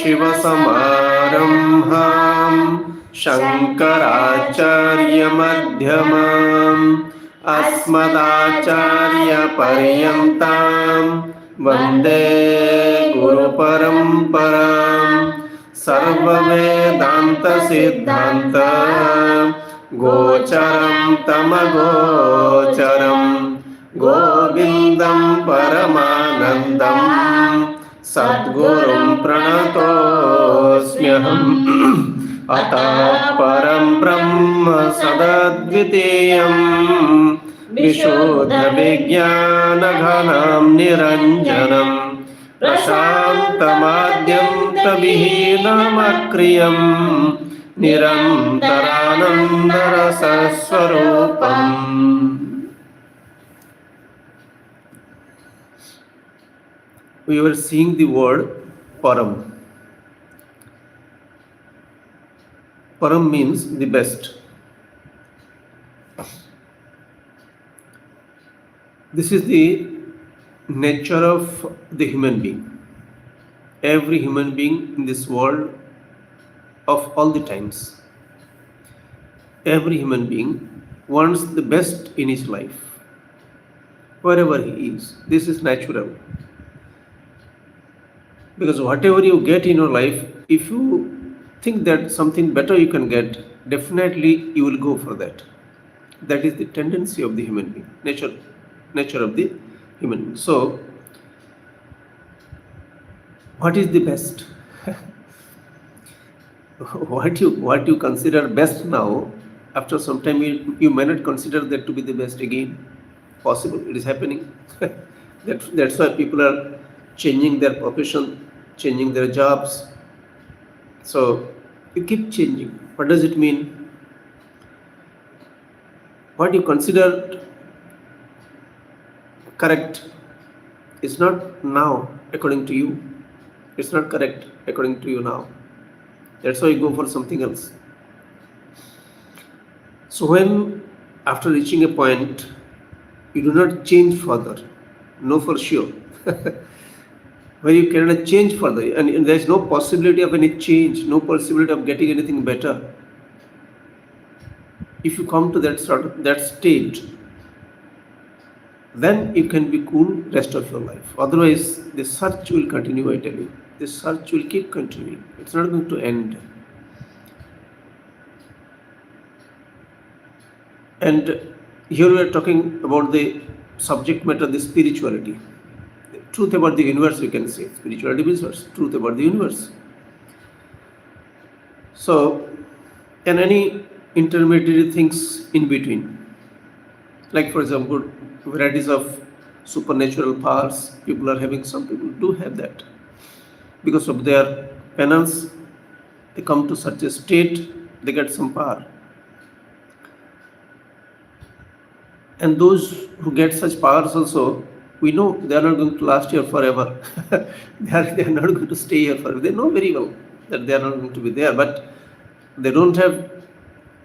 सदाशिवसमारम्भाम् शङ्कराचार्यमध्यमाम् अस्मदाचार्यपर्यन्ताम् वन्दे गुरुपरम्पराम् सर्ववेदान्तसिद्धान्त गोचरं तमगोचरम् गोविन्दं परमानन्दं सद्गुरुं प्रणतोऽस्म्यहम् अतः परं ब्रह्म सदद्वितीयम् विशुद्धविज्ञानघनं निरञ्जनं प्रशान्तमाद्यन्तविहीनमक्रियम् निरन्तरानन्दरसस्वरूपम्. We were seeing the word param. Param means the best. This is the nature of the human being. Every human being in this world of all the times. Every human being wants the best in his life. Wherever he is. This is natural. Because whatever you get in your life, if you think that something better you can get, definitely you will go for that. That is the tendency of the human being, nature of the human being. So, what is the best? What you consider best now, after some time you may not consider that to be the best again. Possible, it is happening. That's why people are changing their profession, changing their jobs. So you keep changing. What does it mean? What you consider correct is not now according to you. It's not correct according to you now. That's why you go for something else. So when after reaching a point, you do not change further, know for sure. When you cannot change further, and there is no possibility of any change, no possibility of getting anything better. If you come to that state, then you can be cool rest of your life. Otherwise, the search will continue, I tell you. The search will keep continuing. It's not going to end. And here we are talking about the subject matter, the spirituality. The truth about the universe, we can say. Spirituality means truth about the universe. So, and any intermediary things in between. Like for example, varieties of supernatural powers people are having. Some people do have that. Because of their penance, they come to such a state, they get some power. And those who get such powers also, we know they are not going to last here forever. they are not going to stay here forever. They know very well that they are not going to be there, but they don't have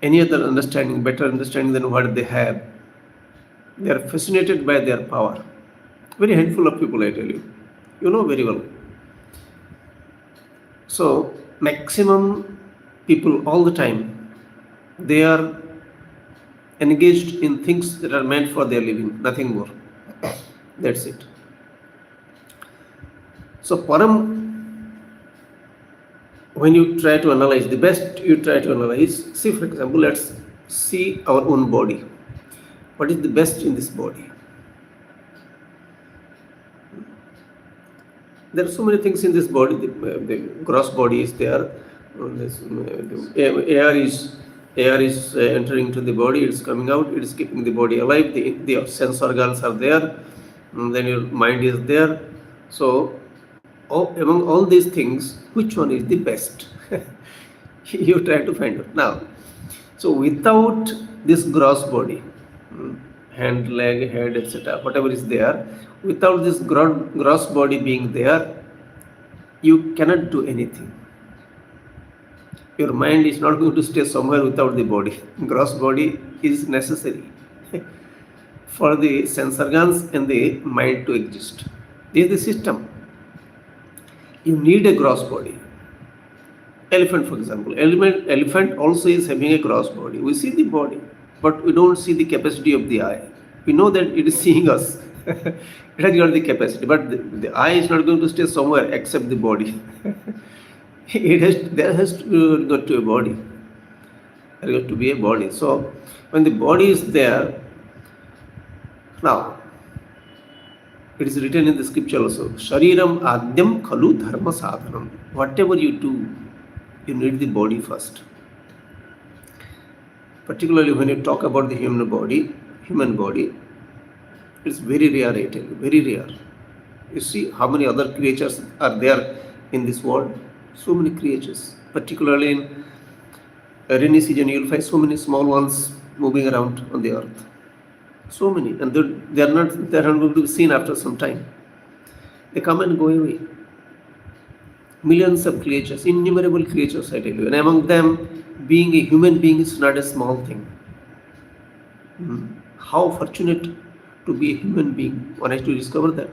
any other understanding, better understanding than what they have. They are fascinated by their power. Very handful of people, I tell you. You know very well. So, maximum people all the time, they are engaged in things that are meant for their living, nothing more. That's it. So, Param, when you try to analyze, the best you try to analyze, see for example, let's see our own body. What is the best in this body? There are so many things in this body. The gross body is there. Air is entering into the body. It's coming out. It is keeping the body alive. The sense organs are there. And then your mind is there. So, among all these things, which one is the best? You try to find out now. So, without this gross body, hand, leg, head, etc., whatever is there, without this gross body being there, you cannot do anything. Your mind is not going to stay somewhere without the body. Gross body is necessary for the sense organs and the mind to exist. This is the system. You need a gross body. Elephant, for example. Elephant also is having a gross body. We see the body, but we don't see the capacity of the eye. We know that it is seeing us. It has got the capacity, but the eye is not going to stay somewhere except the body. There has to got to a body. There got to be a body. So when the body is there, now it is written in the scripture also, Shariram Adyam Khalu Dharma Sadhanam. Whatever you do, you need the body first. Particularly when you talk about the human body, it's very rare item, very rare. You see how many other creatures are there in this world? So many creatures. Particularly in rainy season, you will find so many small ones moving around on the earth. So many, and they are not going to be seen after some time. They come and go away. Millions of creatures, innumerable creatures, I tell you. And among them, being a human being is not a small thing. How fortunate to be a human being. One has to discover that.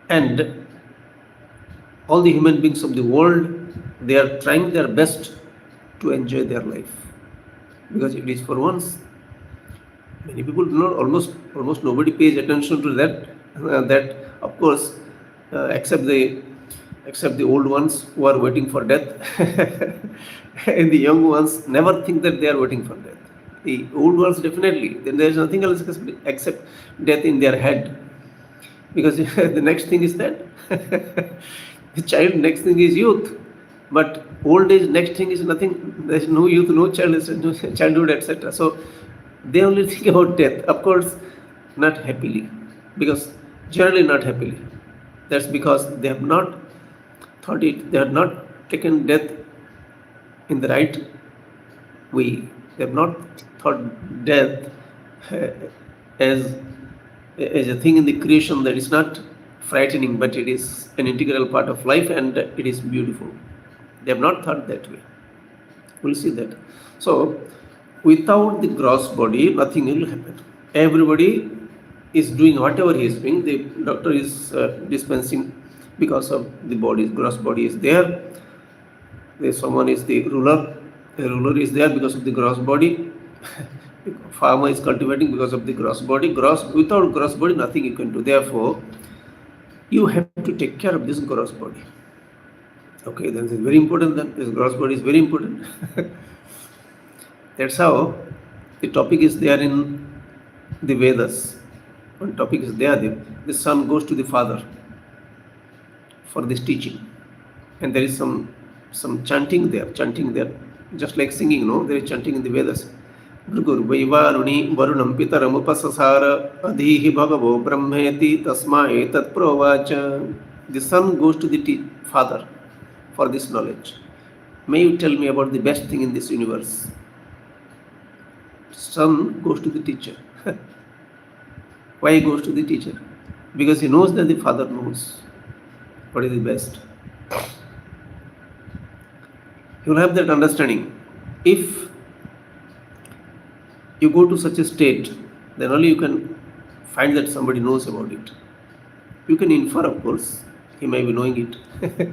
And all the human beings of the world, they are trying their best to enjoy their life. Because it is for once. Many people do not, almost nobody pays attention to that. That, of course, except the old ones who are waiting for death. And the young ones never think that they are waiting for death. The old ones definitely. Then there is nothing else except death in their head. Because the next thing is that. The child, next thing is youth. But old age, next thing is nothing. There is no youth, no childhood, etc. So they only think about death. Of course, not happily. Because generally not happily. That's because they have not thought it, they have not taken death in the right way. They have not thought death as a thing in the creation that is not frightening, but it is an integral part of life and it is beautiful. They have not thought that way. We'll see that. So, without the gross body, nothing will happen. Everybody is doing whatever he is doing. The doctor is dispensing because of the body, gross body is there. Someone is the ruler. The ruler is there because of the gross body. Farmer is cultivating because of the gross body. Without gross body, nothing you can do. Therefore, you have to take care of this gross body. Okay, then it's very important. Then this gross body is very important. That's how the topic is there in the Vedas. One topic is there. The son goes to the father for this teaching, and there is some chanting there, just like singing. No, there is chanting in the Vedas. Gurgur Vaivaruni Varunam Pitaram Upasasara Adhihi Bhagavo Brahmeti Tasma Etat Provacha. The son goes to the father for this knowledge. May you tell me about the best thing in this universe? Son goes to the teacher. Why he goes to the teacher? Because he knows that the father knows what is the best. You will have that understanding. If you go to such a state, then only you can find that somebody knows about it. You can infer, of course, he may be knowing it,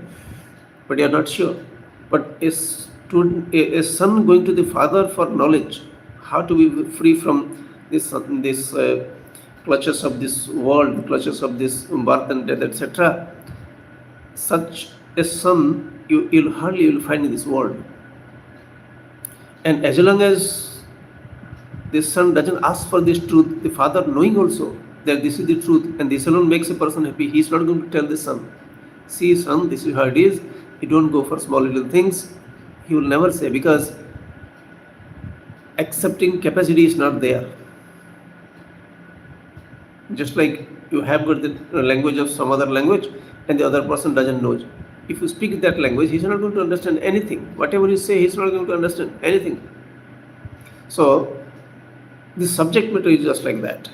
but you are not sure. But a son going to the father for knowledge, how to be free from this clutches of this world, clutches of this birth and death, etc. Such a son you'll hardly find in this world. And as long as this son doesn't ask for this truth, the father knowing also that this is the truth and this alone makes a person happy, he is not going to tell the son, see son, this is how it is, you don't go for small little things. He will never say, because accepting capacity is not there. Just like you have got the language of some other language and the other person doesn't know it. If you speak that language, he's not going to understand anything. Whatever you say, he's not going to understand anything. So, the subject matter is just like that.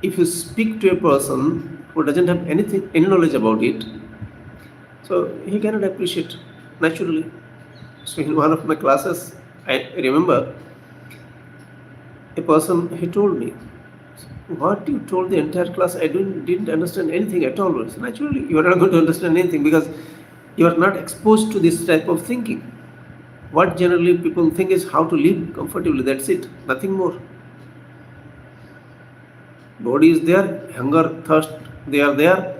If you speak to a person who doesn't have any knowledge about it, so he cannot appreciate naturally. So in one of my classes, I remember a person, he told me, what you told the entire class, I didn't understand anything at all. So naturally, you are not going to understand anything, because You are not exposed to this type of thinking. What generally people think is how to live comfortably, that's it, nothing more. Body is there, hunger, thirst, they are there,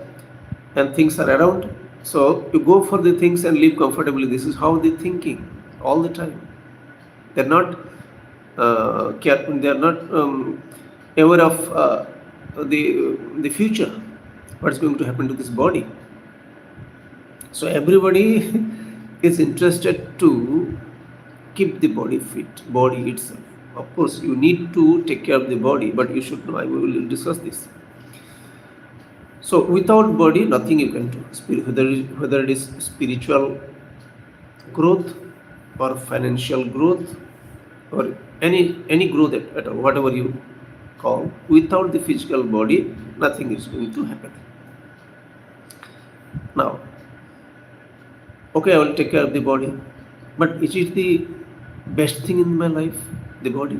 and things are around. So you go for the things and live comfortably. This is how they're thinking all the time. They're not they are not aware of the future, what's going to happen to this body. So everybody is interested to keep the body fit, body itself. Of course, you need to take care of the body, but you should know, we will discuss this. So without body, nothing you can do. Whether it is spiritual growth or financial growth or any growth at all, whatever you call, without the physical body, nothing is going to happen. Now, okay, I will take care of the body, but is it the best thing in my life, the body?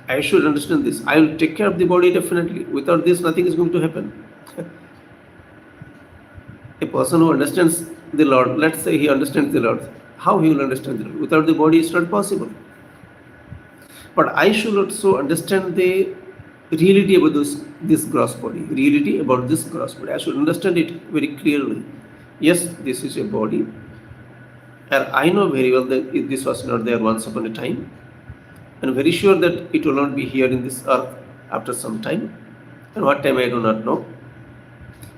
I should understand this. I will take care of the body definitely. Without this, nothing is going to happen. A person who understands the Lord, let's say he understands the Lord, how he will understand the Lord? Without the body, it's not possible. But I should also understand the reality about this gross body. Reality about this gross body. I should understand it very clearly. Yes, this is a body. And I know very well that this was not there once upon a time. And very sure that it will not be here in this earth after some time. And what time I do not know.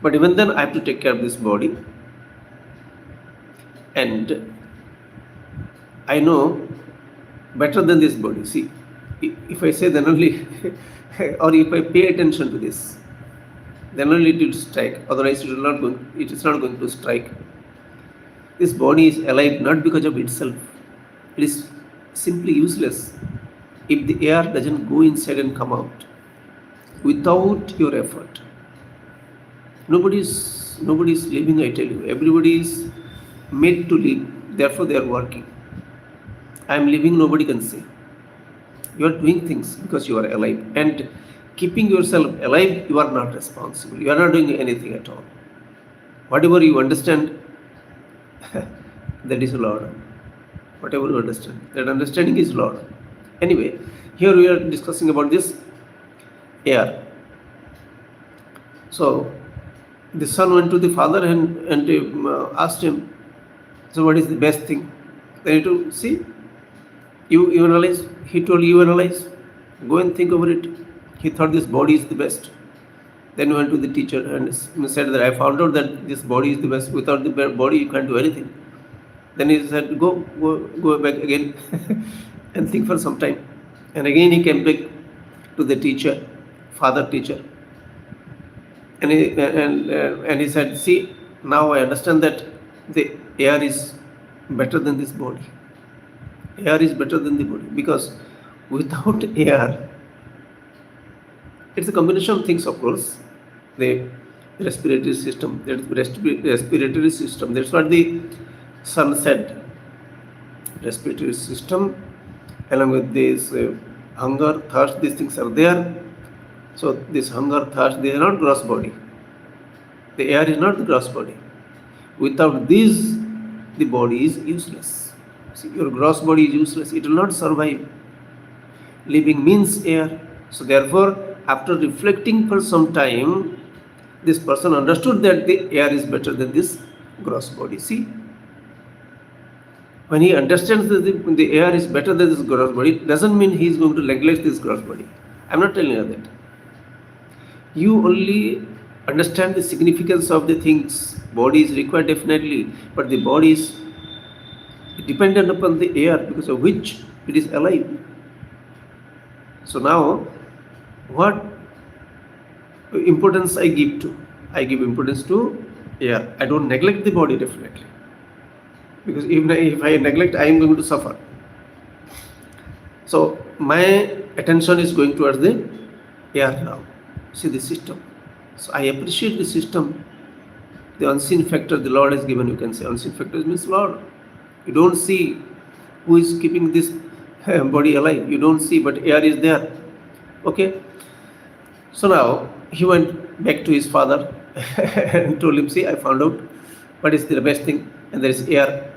But even then I have to take care of this body. And I know better than this body. See, if I say then only, or if I pay attention to this, then only it will strike. Otherwise it is not going to strike. This body is alive not because of itself. It is simply useless if the air doesn't go inside and come out without your effort. Nobody is living, I tell you. Everybody is made to live, therefore they are working. I am living, nobody can say. You are doing things because you are alive, and keeping yourself alive, you are not responsible. You are not doing anything at all. Whatever you understand, that is Lord. Whatever you understand, that understanding is Lord. Anyway, here we are discussing about this air. So the son went to the father and asked him, so what is the best thing? Then to see, you analyze. He told you analyze. Go and think over it. He thought this body is the best. Then went to the teacher and said that I found out that this body is the best. Without the body, you can't do anything. Then he said, go back again and think for some time. And again he came back to the teacher, father teacher. And he said, see, now I understand that the air is better than this body. Air is better than the body, because without air, it's a combination of things, of course. The respiratory system, that's what the son said. Respiratory system, along with this hunger, thirst, these things are there. So this hunger, thirst, they are not gross body. The air is not the gross body. Without these, the body is useless. See, your gross body is useless. It will not survive. Living means air. So therefore, after reflecting for some time, this person understood that the air is better than this gross body. See, when he understands that the air is better than this gross body, it doesn't mean he is going to neglect this gross body. I'm not telling you that. You only understand the significance of the things. Body is required definitely, but the body is dependent upon the air because of which it is alive. So now, what importance I give to? I give importance to air. I don't neglect the body definitely, because even if I neglect, I am going to suffer. So my attention is going towards the air now. See the system. So I appreciate the system. The unseen factor the Lord has given, you can say. Unseen factor means Lord. You don't see who is keeping this body alive. You don't see, but air is there. Okay. So now he went back to his father and told him, see, I found out What is the best thing? And there is air.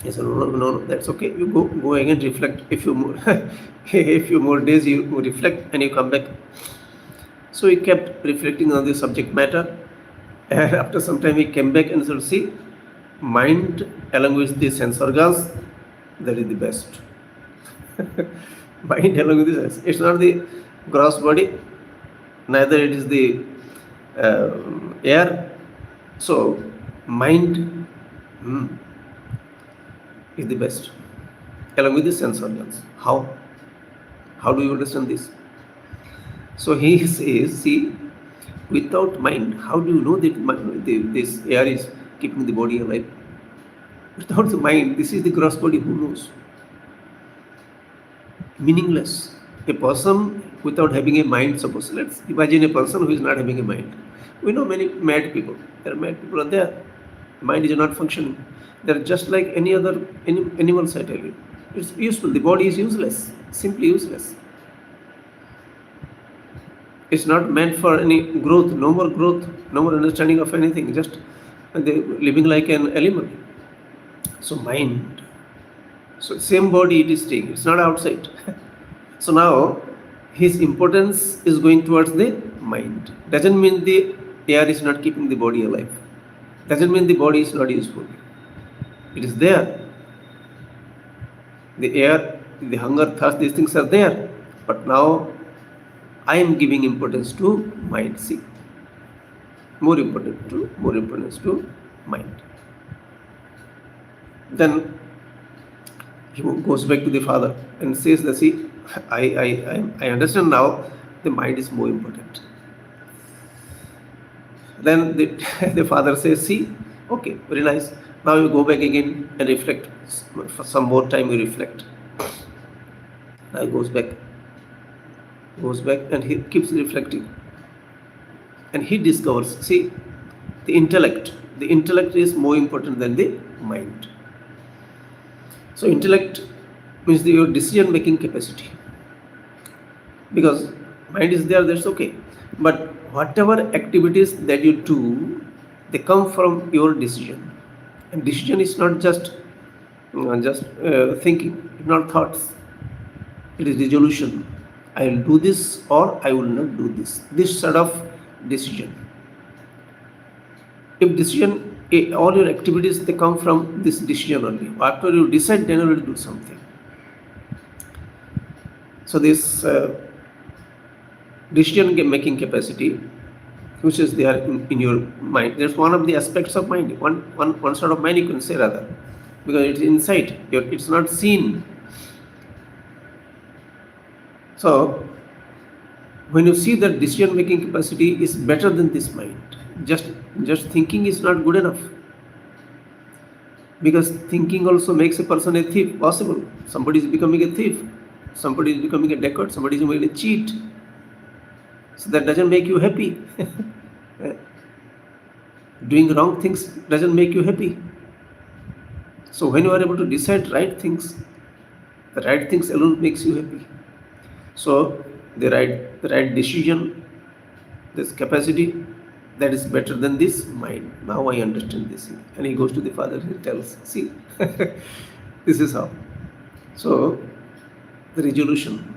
He said, no, that's okay. You go again, reflect. If you more, a few more days, you reflect and you come back. So he kept reflecting on the subject matter. And after some time, he came back and said, see, mind along with the sense organs, that is the best. Mind along with the sense. It's not the gross body, neither it is the air. So, mind is the best, along with the sense organs. How? How do you understand this? So he says, see, without mind, how do you know that this air is keeping the body alive? Without the mind, this is the gross body, who knows? Meaningless. A person without having a mind, suppose, let's imagine a person who is not having a mind. We know many mad people. There are mad people are there. Mind is not functioning. They're just like any other animals, I tell you. It's useful. The body is useless, simply useless. It's not meant for any growth, no more understanding of anything, just living like an animal. So mind, so same body it is staying, it's not outside. So now his importance is going towards the mind. Doesn't mean the air is not keeping the body alive. Doesn't mean the body is not useful. It is there. The air, the hunger, thirst, these things are there. But now I am giving importance to mind. See, more importance to mind. Then he goes back to the father and says that, see, I understand now the mind is more important. Then the father says, see, okay, very nice. Now you go back again and reflect. For some more time you reflect. Now he goes back and he keeps reflecting. And he discovers, see, the intellect is more important than the mind. So intellect means your decision making capacity. Because mind is there, that's okay. But whatever activities that you do, they come from your decision. And decision is not just thinking, it's not thoughts. It is resolution. I will do this or I will not do this. This sort of decision. If decision, all your activities, they come from this decision only. After you decide, then you will do something. So this decision making capacity, which is there in your mind, that's one of the aspects of mind. One sort of mind, you can say, rather, because it's inside. It's not seen. So when you see that decision making capacity is better than this mind, just thinking is not good enough. Because thinking also makes a person a thief, possible. Somebody is becoming a thief, somebody is becoming a dacoit, somebody is becoming a cheat. So that doesn't make you happy. Doing wrong things doesn't make you happy. So when you are able to decide right things, the right things alone makes you happy. So the right decision, this capacity, that is better than this mind. Now I understand this. And he goes to the father and tells, see, this is how. So the resolution,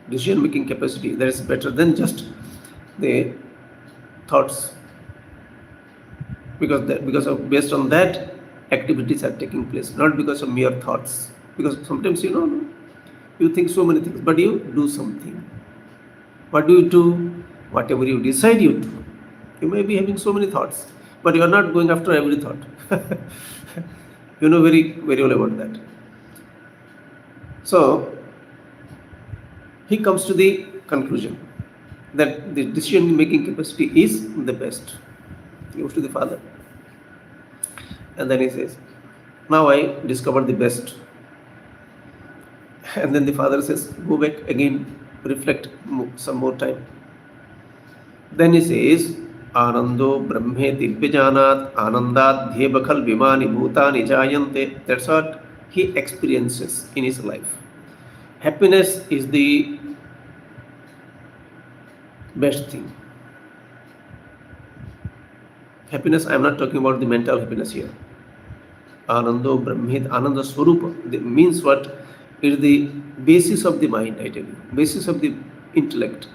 decision making capacity, that is better than just the thoughts. Because of based on that, activities are taking place, not because of mere thoughts. Because sometimes you think so many things, but you do something. What do you do? Whatever you decide, you do. You may be having so many thoughts, but you are not going after every thought. You know very, very well about that. So he comes to the conclusion that the decision making capacity is the best. He goes to the father. And then he says, now I discovered the best. And then the father says, go back again, reflect some more time. Then he says, Anando Brahme Divyajanat Anandat Dhyebakal Vimani Bhutani Jayante. That's what he experiences in his life. Happiness is the best thing. Happiness, I am not talking about the mental happiness here. Anando Brahmid, Ananda Swarupa means what? It is the basis of the mind, I tell you, basis of the intellect.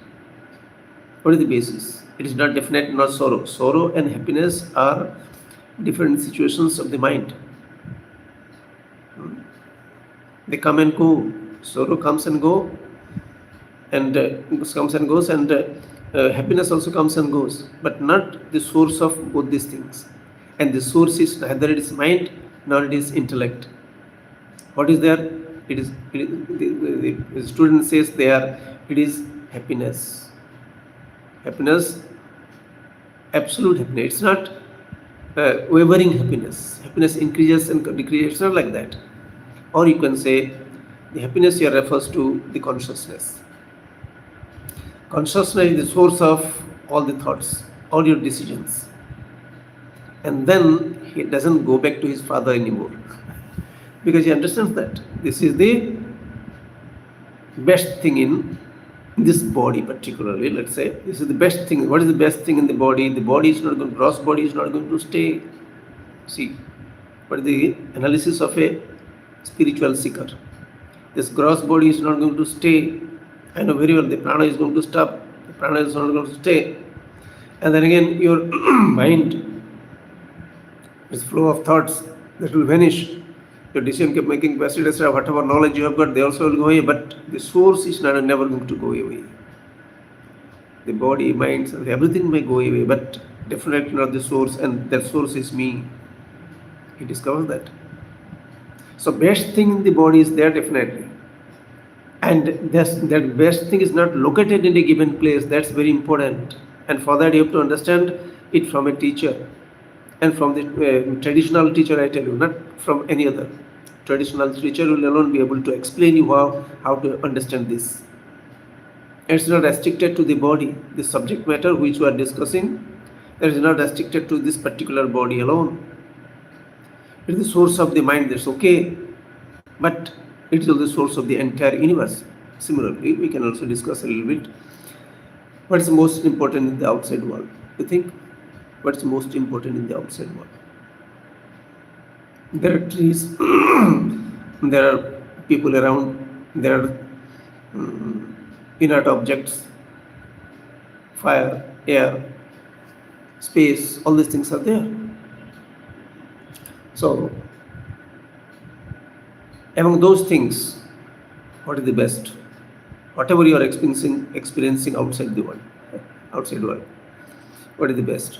What is the basis? It is not definite, not sorrow. Sorrow and happiness are different situations of the mind. They come and go. Sorrow comes and go, and comes and goes, and happiness also comes and goes, but not the source of both these things. And the source is neither it is mind nor it is intellect. What is there? The student says there, it is happiness. Happiness, absolute happiness. It's not wavering happiness. Happiness increases and decreases. It's not like that. Or you can say the happiness here refers to the consciousness. Consciousness is the source of all the thoughts, all your decisions. And then he doesn't go back to his father anymore because he understands that this is the best thing in this body, particularly. Let's say this is the best thing. What is the best thing in the body? The body is not going, gross body is not going to stay. See, but the analysis of a spiritual seeker, this gross body is not going to stay. I know very well the prana is going to stop, the prana is not going to stay. And then again your mind, this flow of thoughts, that will vanish. Your decision making capacity, whatever knowledge you have got, they also will go away, but the source is never going to go away. The body, mind, everything may go away, but definitely not the source, and that source is me. He discovers that. So best thing in the body is there definitely. And that best thing is not located in a given place. That's very important. And for that you have to understand it from a teacher. And from the traditional teacher, I tell you, not from any other. Traditional teacher will alone be able to explain you how to understand this. It's not restricted to the body. The subject matter which we are discussing, that is not restricted to this particular body alone. It is the source of the mind, that's okay. But it is also the source of the entire universe. Similarly, we can also discuss a little bit what is most important in the outside world. You think? What's most important in the outside world? There are trees, there are people around, there are inert objects, fire, air, space, all these things are there. So, among those things, what is the best? Whatever you are experiencing outside the world, what is the best?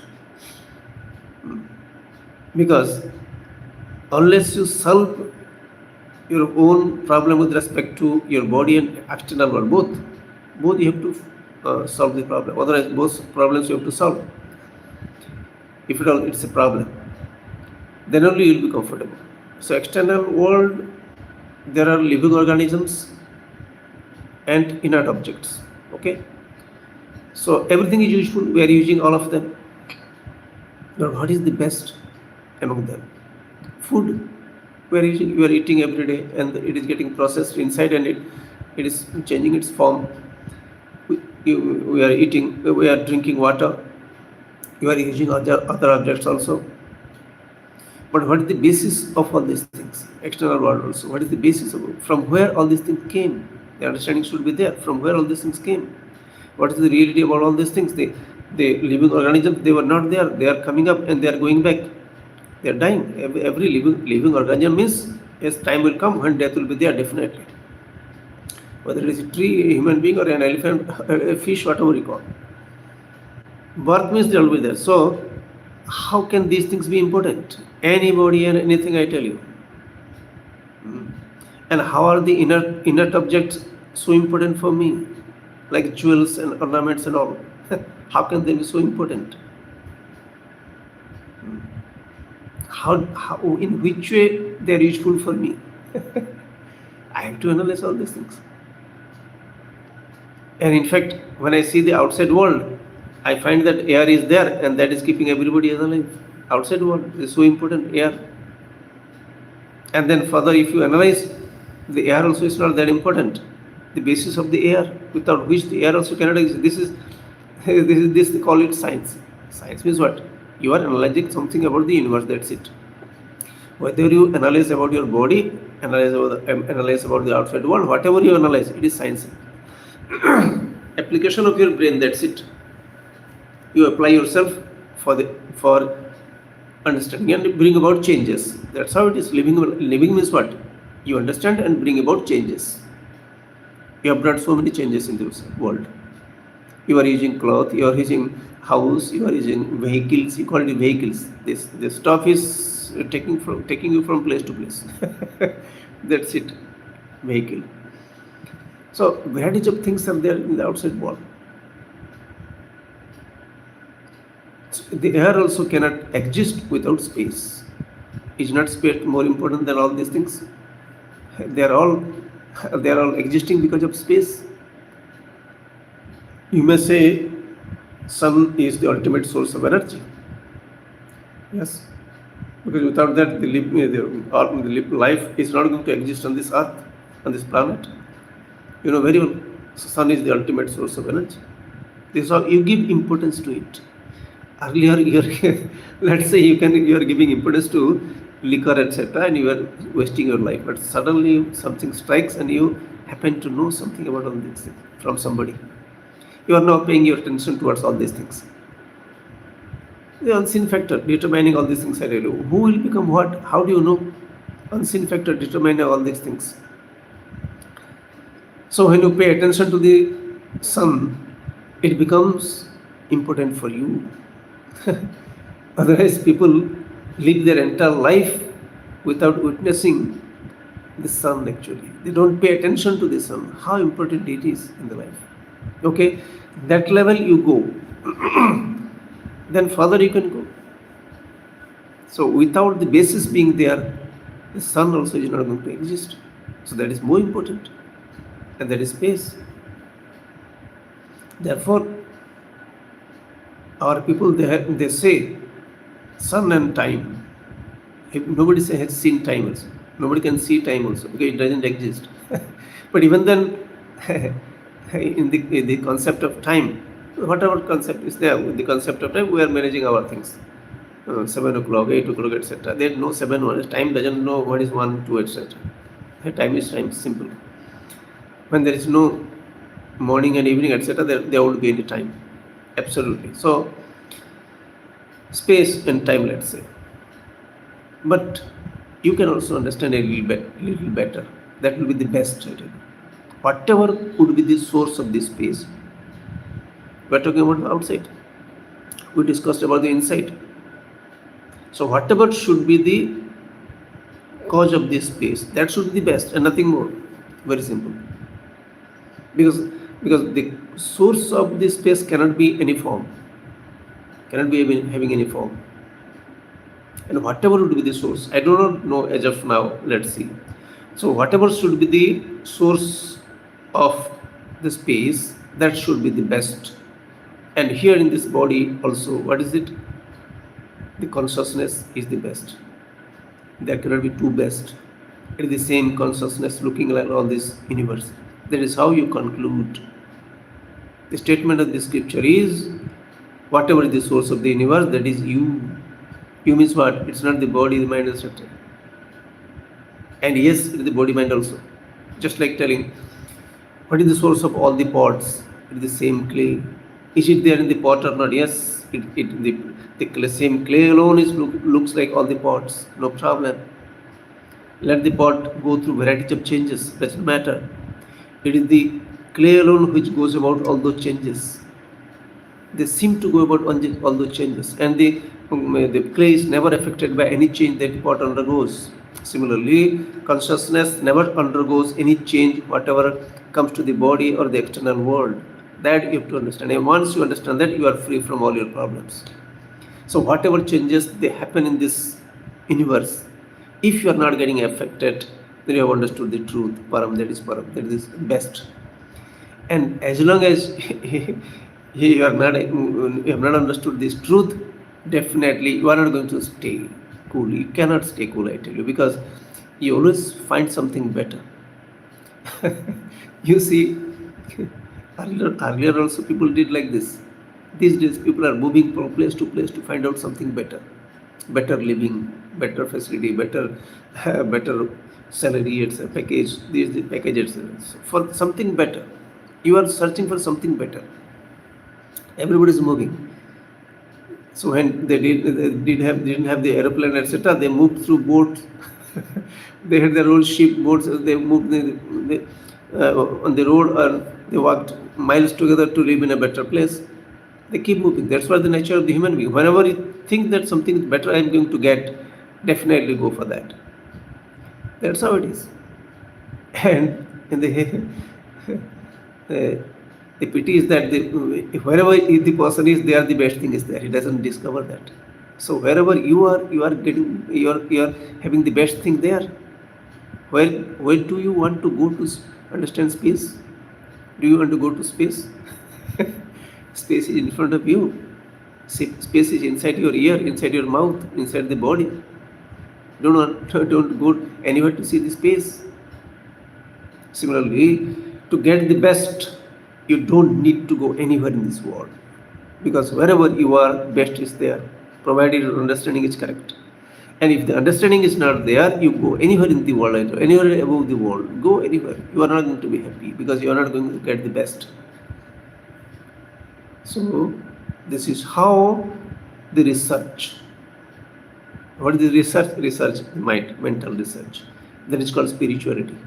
Because unless you solve your own problem with respect to your body and external world, both you have to solve the problem. Otherwise, both problems you have to solve. If at all it's a problem, then only you will be comfortable. So external world, there are living organisms and inert objects. Okay. So everything is useful. We are using all of them. But what is the best among them? Food. You are eating every day, and it is getting processed inside, and it is changing its form. We are eating. We are drinking water. You are using other objects also. But what is the basis of all these things? External world also. What is the basis of it? From where all these things came? The understanding should be there. From where all these things came? What is the reality about all these things? The living organisms, they were not there. They are coming up and they are going back. They are dying. Every living organism means, yes, time will come when death will be there, definitely. Whether it is a tree, a human being, or an elephant, a fish, whatever you call. Birth means they will be there. So, how can these things be important? Anybody and anything, I tell you. And how are the inert objects so important for me? Like jewels and ornaments and all. How can they be so important? How in which way they are useful for me? I have to analyze all these things. And in fact, when I see the outside world, I find that air is there, and that is keeping everybody alive. Outside world is so important, air. And then further, if you analyze, the air also is not that important. The basis of the air, without which the air also cannot exist. This they call it science. Science means what? You are analyzing something about the universe, that's it. Whether you analyze about your body, analyze about the outside world, whatever you analyze, it is science. Application of your brain, that's it. You apply yourself for understanding and bring about changes. That's how it is. Living means what? You understand and bring about changes. You have brought so many changes in this world. You are using cloth, you are using house, you are using vehicles, you call it vehicles. This stuff is taking you from place to place. That's it. Vehicle. So variety of things are there in the outside world. The air also cannot exist without space. Is not space more important than all these things? They are all existing because of space. You may say sun is the ultimate source of energy. Yes, because without that, the life is not going to exist on this earth, on this planet. You know very well, sun is the ultimate source of energy. This is how you give importance to it. Earlier, let's say you are giving importance to liquor, etc., and you are wasting your life. But suddenly something strikes, and you happen to know something about all these things from somebody. You are now paying your attention towards all these things. The unseen factor determining all these things. I tell you, who will become what? How do you know? Unseen factor determining all these things. So when you pay attention to the sun, it becomes important for you. Otherwise, people live their entire life without witnessing the sun. Actually, they don't pay attention to the sun, how important it is in the life. Okay, that level you go, then further you can go. So without the basis being there, the sun also is not going to exist. So that is more important, and that is space. Therefore, our people, they say sun and time. Nobody has seen time also. Nobody can see time also because it doesn't exist. But even then, in the concept of time, whatever concept is there, with the concept of time, we are managing our things. 7 o'clock, 8 o'clock, etc. They know 7, 1. Time doesn't know what is 1, 2, etc. Time is time, simple. When there is no morning and evening, etc., there won't be any time. Absolutely. So, space and time, let's say. But you can also understand a little better. That will be the best. Whatever would be the source of this space, we're talking about the outside. We discussed about the inside. So whatever should be the cause of this space, that should be the best and nothing more. Very simple. Because the source of this space cannot be any form, cannot be having any form. And whatever would be the source, I do not know as of now, let's see. So whatever should be the source of the space, that should be the best. And here in this body also, what is it? The consciousness is the best. There cannot be two best. It is the same consciousness looking like all this universe. That is how you conclude. The statement of the scripture is, whatever is the source of the universe, that is you. You means what? It's not the body, the mind, etc. And yes, it is the body, mind also. Just like telling, what is the source of all the pots? It is the same clay. Is it there in the pot or not? Yes, the same clay alone looks like all the pots. No problem. Let the pot go through variety of changes. Doesn't matter. It is the clay alone which goes about all those changes. They seem to go about all those changes, and the clay is never affected by any change that the pot undergoes. Similarly, consciousness never undergoes any change whatever comes to the body or the external world. That you have to understand. And once you understand that, you are free from all your problems. So whatever changes they happen in this universe, if you are not getting affected, then you have understood the truth. Param, that is best. And as long as you have not understood this truth, definitely you are not going to stay cool. You cannot stay cool, I tell you, because you always find something better. You see, earlier also people did like this. These days, people are moving from place to place to find out something better, better living, better facility, better salary, etc. Package, these the packages for something better. You are searching for something better. Everybody is moving. So when didn't have the aeroplane, etc., they moved through boats. They had their own ship boats. They moved on the road, or they walked miles together to live in a better place. They keep moving. That's what the nature of the human being. Whenever you think that something is better I am going to get, definitely go for that. That's how it is. And in the pity is that wherever the person is there, the best thing is there. He doesn't discover that. So wherever you are getting, you are having the best thing there. Where do you want to go to understand space? Do you want to go to space? Space is in front of you. Space is inside your ear, inside your mouth, inside the body. Don't go anywhere to see the space. Similarly, to get the best, you don't need to go anywhere in this world, because wherever you are, best is there, provided your understanding is correct. And if the understanding is not there, you go anywhere in the world, anywhere above the world, go anywhere. You are not going to be happy because you are not going to get the best. So, this is how the research. What is the research? Research, mind, mental research. That is called spirituality.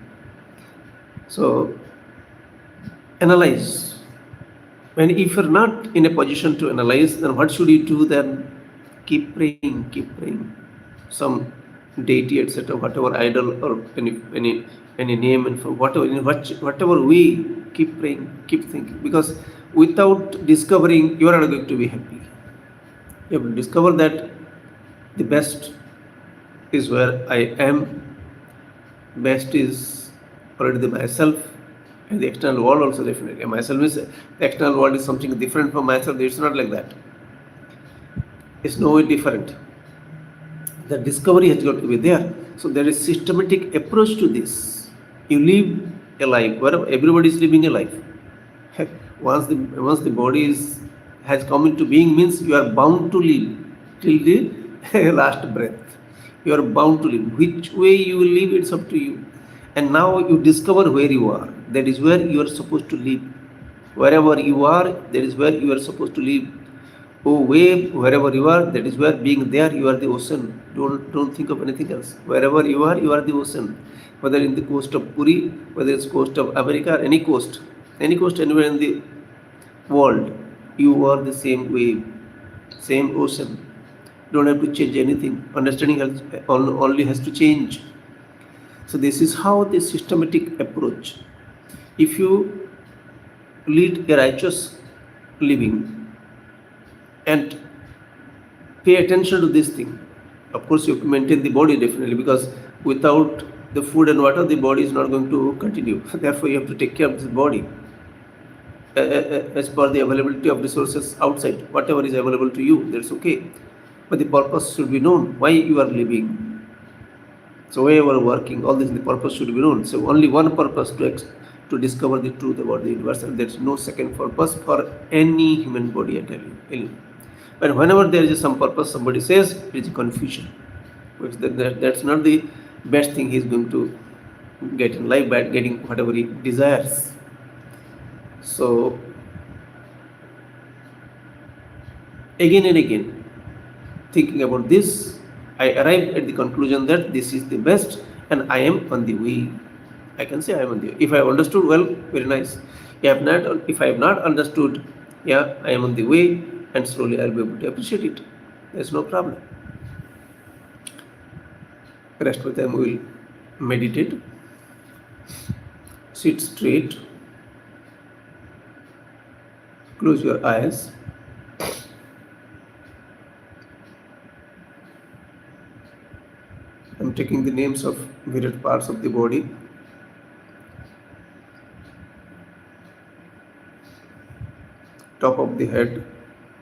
So, analyze. When if you're not in a position to analyze, then what should you do then? Keep praying, keep praying. Some deity, etc., whatever idol or any name, and for whatever way, keep praying, keep thinking. Because without discovering, you are not going to be happy. You have to discover that the best is where I am. Best is already myself. And the external world also, definitely. Myself is, the external world is something different from myself. It's not like that. It's no way different. The discovery has got to be there. So there is systematic approach to this. You live a life where everybody is living a life. Once the body has come into being, means you are bound to live till the last breath. You are bound to live. Which way you will live, it's up to you. And now you discover where you are. That is where you are supposed to live. Wherever you are, that is where you are supposed to live. Oh, wave, wherever you are, that is where being there, you are the ocean. Don't think of anything else. Wherever you are the ocean. Whether in the coast of Puri, whether it's coast of America, or any coast anywhere in the world, you are the same wave, same ocean. Don't have to change anything. Understanding only has to change. So this is how the systematic approach. If you lead a righteous living and pay attention to this thing, of course you have to maintain the body, definitely, because without the food and water, the body is not going to continue. Therefore, you have to take care of this body as per the availability of resources outside. Whatever is available to you, that's okay. But the purpose should be known, why you are living. So why you are working, all this, the purpose should be known. So only one purpose, to discover the truth about the universe, and there's no second purpose for any human body at all. But whenever there is some purpose, somebody says, it is confusion. That's not the best thing he's going to get in life by getting whatever he desires. So again and again, thinking about this, I arrived at the conclusion that this is the best and I am on the way. I can say I am on the way. If I have understood, well, very nice. If I have not understood, yeah, I am on the way, and slowly I'll be able to appreciate it. There's no problem. Rest of the time we will meditate. Sit straight. Close your eyes. I'm taking the names of various parts of the body. Top of the head,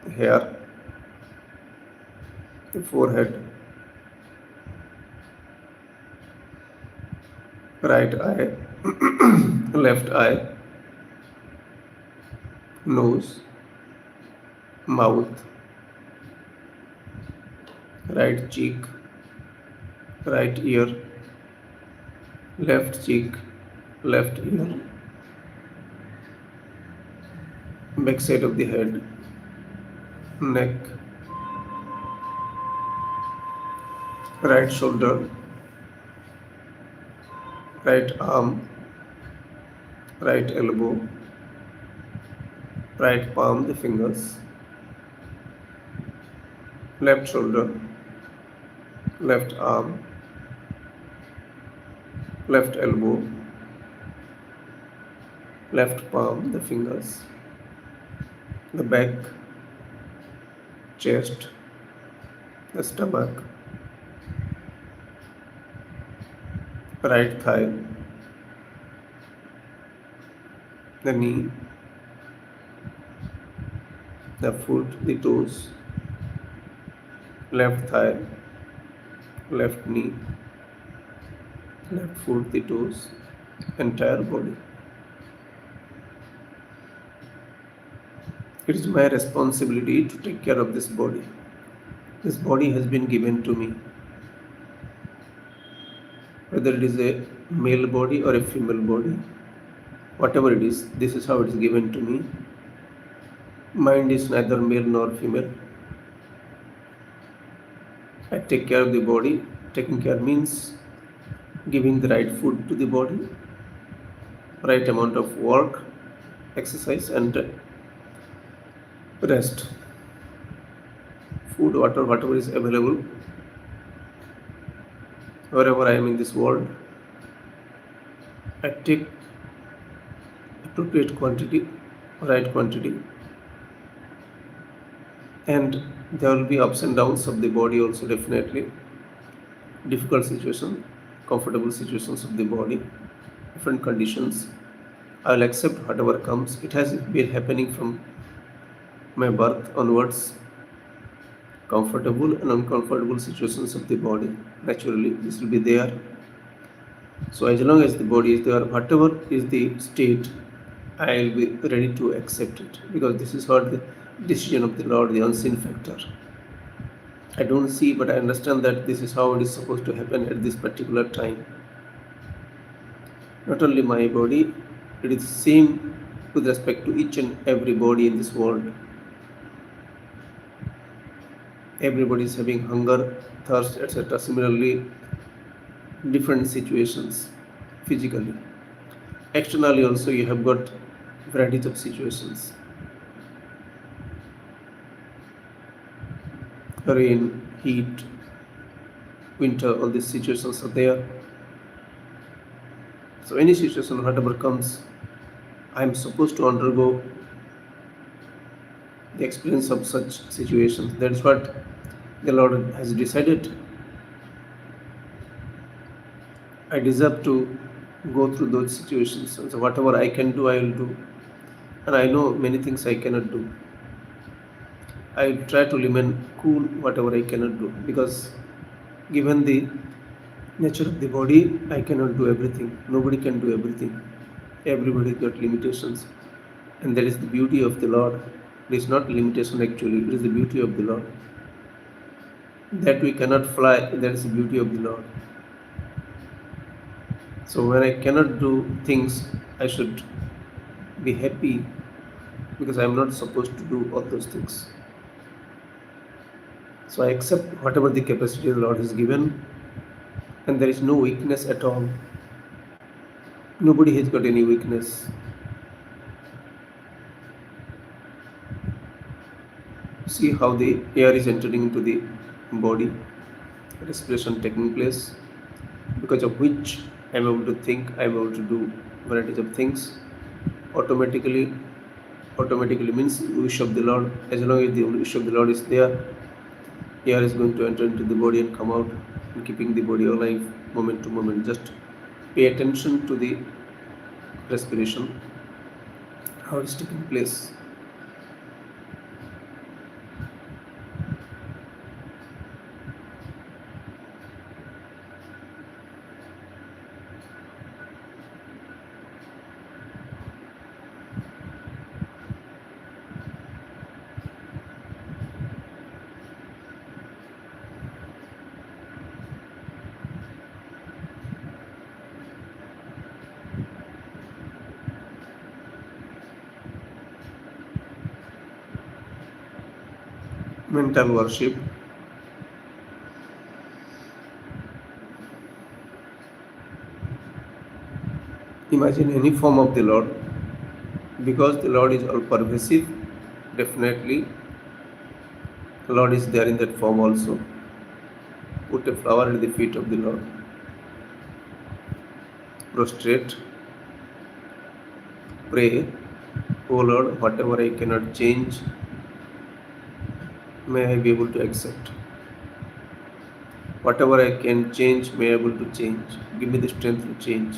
the hair, the forehead, right eye, left eye, nose, mouth, right cheek, right ear, left cheek, left ear, back side of the head, neck, right shoulder, right arm, right elbow, right palm, the fingers, left shoulder, left arm, left elbow, left palm, the fingers, the back, chest, the stomach, right thigh, the knee, the foot, the toes, left thigh, left knee, left foot, the toes, entire body. It is my responsibility to take care of this body. This body has been given to me. Whether it is a male body or a female body, whatever it is, this is how it is given to me. Mind is neither male nor female. I take care of the body. Taking care means giving the right food to the body, right amount of work, exercise, and rest. Food, water, whatever is available wherever I am in this world, I take appropriate quantity, right quantity, and there will be ups and downs of the body also, definitely difficult situation, comfortable situations of the body, different conditions. I will accept whatever comes. It has been happening from my birth onwards. Comfortable and uncomfortable situations of the body, naturally this will be there. So as long as the body is there, whatever is the state, I will be ready to accept it, because this is what the decision of the Lord, the unseen factor. I don't see, but I understand that this is how it is supposed to happen at this particular time. Not only my body, it is same with respect to each and every body in this world. Everybody is having hunger, thirst, etc. Similarly, different situations physically. Externally also you have got varieties of situations. Rain, heat, winter, all these situations are there. So any situation, whatever comes, I am supposed to undergo the experience of such situations. That is what the Lord has decided. I deserve to go through those situations. And so whatever I can do, I will do. And I know many things I cannot do. I will try to remain cool, whatever I cannot do, because given the nature of the body, I cannot do everything. Nobody can do everything. Everybody got limitations. And that is the beauty of the Lord. It is not limitation actually, it is the beauty of the Lord. That we cannot fly, that is the beauty of the Lord. So when I cannot do things, I should be happy, because I am not supposed to do all those things. So I accept whatever the capacity the Lord has given, and there is no weakness at all. Nobody has got any weakness. See how the air is entering into the body, respiration taking place, because of which I am able to think, I am able to do varieties of things. Automatically means wish of the Lord. As long as the wish of the Lord is there, air is going to enter into the body and come out, and keeping the body alive moment to moment. Just pay attention to the respiration, how it is taking place. mental worship. Imagine any form of the Lord, because the Lord is all pervasive. Definitely, Lord is there in that form also. Put a flower at the feet of the Lord. Prostrate. Pray, O Lord, whatever I cannot change, may I be able to accept. Whatever I can change, may I be able to change. Give me the strength to change.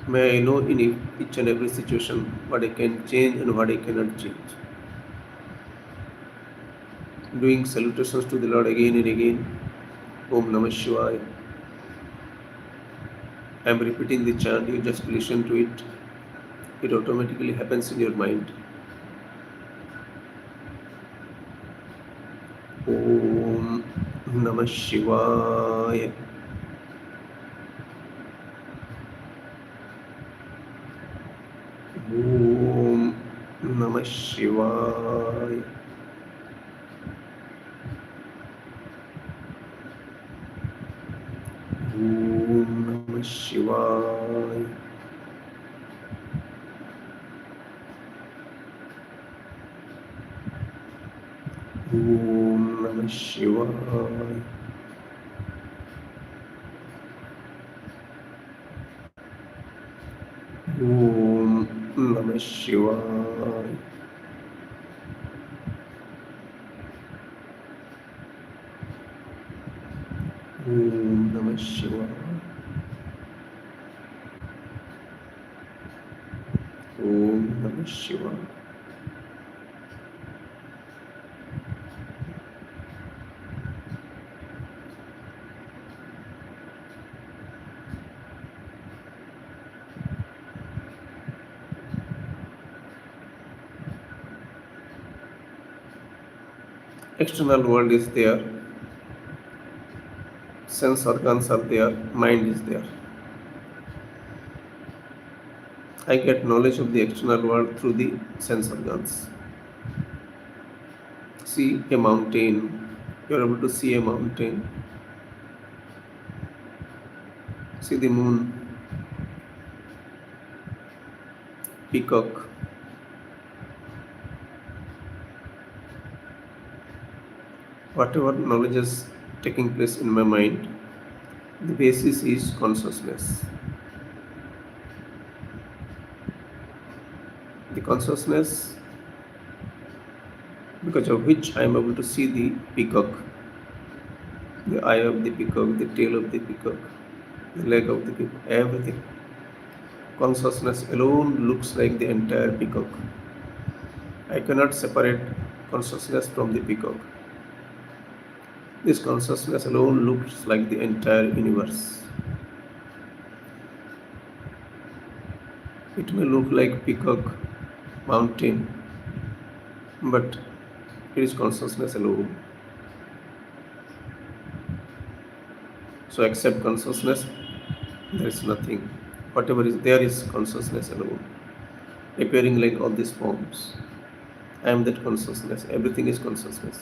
May I know in each and every situation what I can change and what I cannot change. Doing salutations to the Lord again and again. Om Namah Shivaya. I am repeating the chant, you just listen to it. It automatically happens in your mind. Om Namah Shivaya. Om Namah Shivaya. Om Namah Shivaya. Om Namah Shivaya. Om Namah Shivaya. Om Namah Shivaya. Om Namah Shivaya. External world is there, sense organs are there, mind is there. I get knowledge of the external world through the sense organs. See a mountain, you are able to see a mountain. See the moon, peacock. Whatever knowledge is taking place in my mind, the basis is consciousness. The consciousness, because of which I am able to see the peacock, the eye of the peacock, the tail of the peacock, the leg of the peacock, everything. Consciousness alone looks like the entire peacock. I cannot separate consciousness from the peacock. This consciousness alone looks like the entire universe. It may look like peacock, mountain, but it is consciousness alone. So except consciousness, there is nothing. Whatever is there is consciousness alone, appearing like all these forms. I am that consciousness. Everything is consciousness.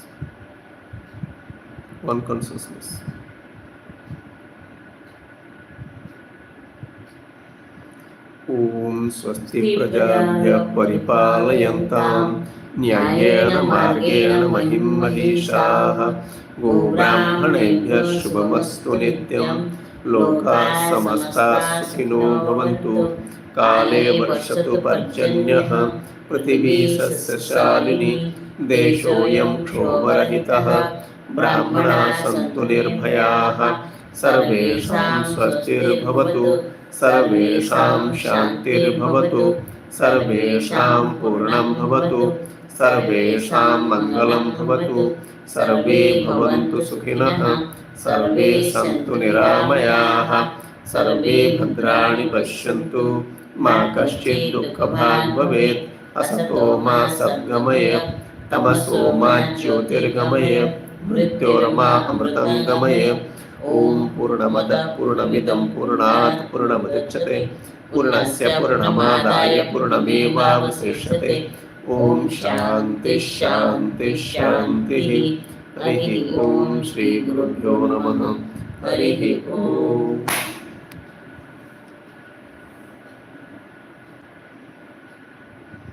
One consciousness. Om Swasti Prajabhya Paripalayantam Nyayena Margena Mahim Maheshaha Go Brahmanebhya Shubhamastu Nityam Loka Samasta Sukhino Bhavantu Kale Varshatu Parjanyaha Prithivi Sasyashalini Deshoyam Kshomarahitaha Brahmana Santu Nirbhayaha Sarvesham Swastir Bhavatu सर्वेषां शान्तिर्भवतु सर्वेषां पूर्णं भवतु सर्वेषां मङ्गलं भवतु सर्वे भवन्तु सुखिनः सर्वे सन्तु निरामयाः सर्वे भद्राणि पश्यन्तु मा कश्चित् दुःखभाग् भवेत् असतो मा सद्गमय तमसो मा ज्योतिर्गमय मृत्योर्मा अमृतं गमय ओम पूर्णमदः पूर्णमिदं पूर्णात् पूर्णमुदच्यते पूर्णस्य पूर्णमादाय पूर्णमेवावशिष्यते ओम शांति शांति शांति। हरि ओम श्री गुरुभ्यो नमः। हरि ओम।